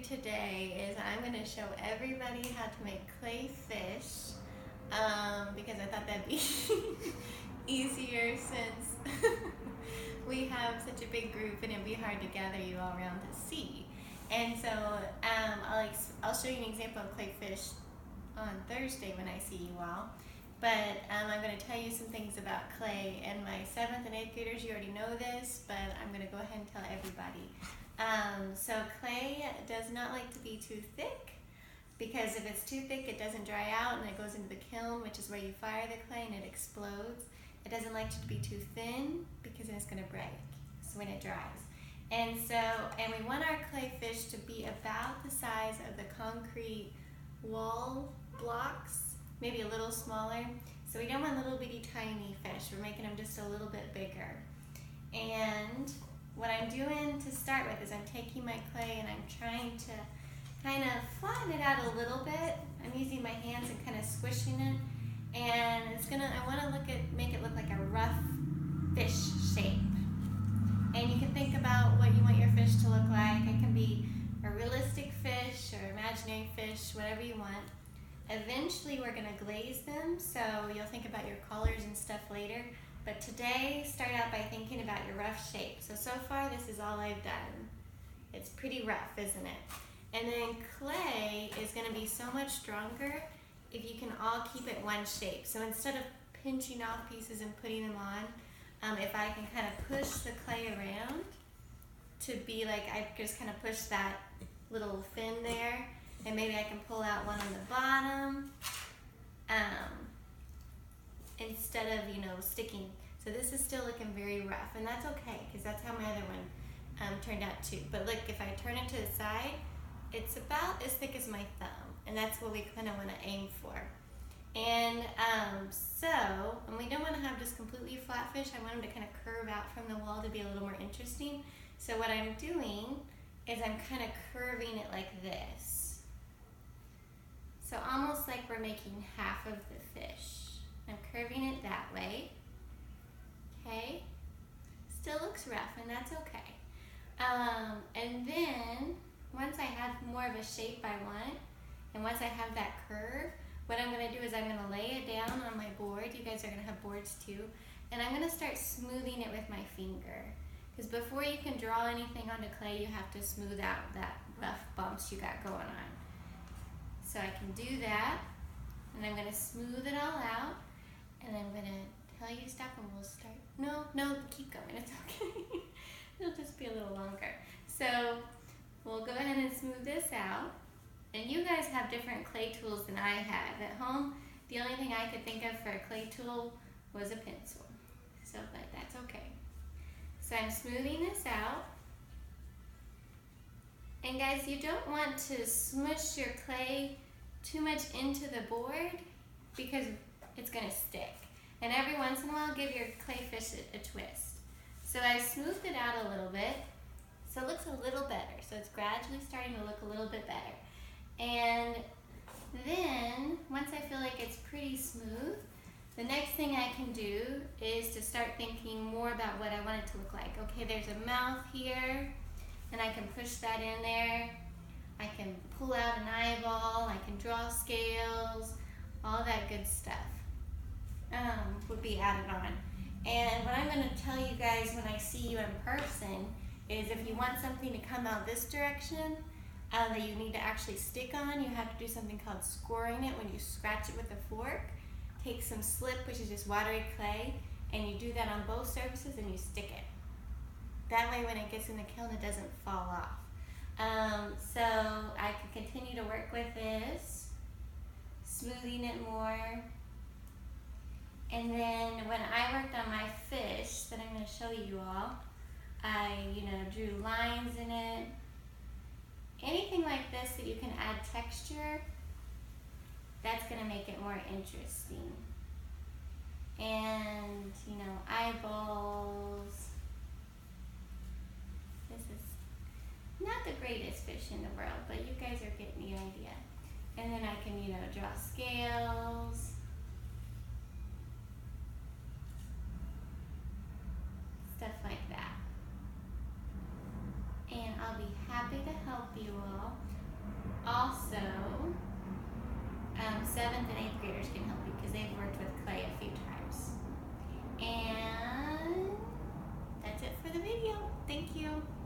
today is I'm going to show everybody how to make clay fish because I thought that'd be easier since we have such a big group and it'd be hard to gather you all around to see. And so I'll show you an example of clay fish on Thursday when I see you all. But I'm going to tell you some things about clay, and my 7th and 8th graders, you already know this, but I'm going to go ahead and tell everybody. So clay does not like to be too thick, because if it's too thick it doesn't dry out and it goes into the kiln, which is where you fire the clay and it explodes. It doesn't like to be too thin because then it's going to break so when it dries. And we want our clay fish to be about the size of the concrete wall blocks, maybe a little smaller. So we don't want little bitty tiny fish. We're making them just a little bit bigger. And what I'm doing to start with is I'm taking my clay and I'm trying to kind of flatten it out a little bit. I'm using my hands and kind of squishing it. And I want to make it look like a rough fish shape. And you can think about what you want your fish to look like. It can be a realistic fish or imaginary fish, whatever you want. Eventually we're going to glaze them, so you'll think about your colors and stuff later. But today, start out by thinking about your rough shape. So far this is all I've done. It's pretty rough, isn't it? And then clay is going to be so much stronger if you can all keep it one shape. So instead of pinching off pieces and putting them on, if I can kind of push the clay around to be like, I just kind of push that little fin there, and maybe I can pull out one on the bottom instead of, sticking. So this is still looking very rough, and that's okay because that's how my other one turned out too. But look, if I turn it to the side, it's about as thick as my thumb, and that's what we kind of want to aim for. And and we don't want to have just completely flat fish. I want them to kind of curve out from the wall to be a little more interesting. So what I'm doing is I'm kind of curving it like this. So almost like we're making half of the fish. I'm curving it that way. Okay? Still looks rough, and that's okay. And then once I have more of a shape I want, and once I have that curve, what I'm going to do is I'm going to lay it down on my board. You guys are going to have boards too. And I'm going to start smoothing it with my finger. Because before you can draw anything onto clay, you have to smooth out that rough bumps you got going on. So I can do that, and I'm going to smooth it all out, and I'm going to tell you to stop and we'll start. No, keep going, it's okay. It'll just be a little longer. So we'll go ahead and smooth this out. And you guys have different clay tools than I have. At home, the only thing I could think of for a clay tool was a pencil. But that's okay. So I'm smoothing this out. And guys, you don't want to smush your clay too much into the board because it's going to stick. And every once in a while, give your clay fish a twist. So I smoothed it out a little bit, so it looks a little better. So it's gradually starting to look a little bit better. And then, once I feel like it's pretty smooth, the next thing I can do is to start thinking more about what I want it to look like. Okay, there's a mouth here, and I can push that in there. I can pull out an eyeball, I can draw scales, all that good stuff would be added on. And what I'm going to tell you guys when I see you in person is if you want something to come out this direction that you need to actually stick on, you have to do something called scoring it when you scratch it with a fork. Take some slip, which is just watery clay, and you do that on both surfaces and you stick it. That way when it gets in the kiln it doesn't fall off. So I can continue to work with this, smoothing it more. And then when I worked on my fish that I'm going to show you all, I drew lines in it. Anything like this that you can add texture, that's going to make it more interesting. And, eyeballs. This is not the greatest fish in the world, but you guys are getting the idea. And then I can, draw scales. Stuff like that. And I'll be happy to help you all. Thank you.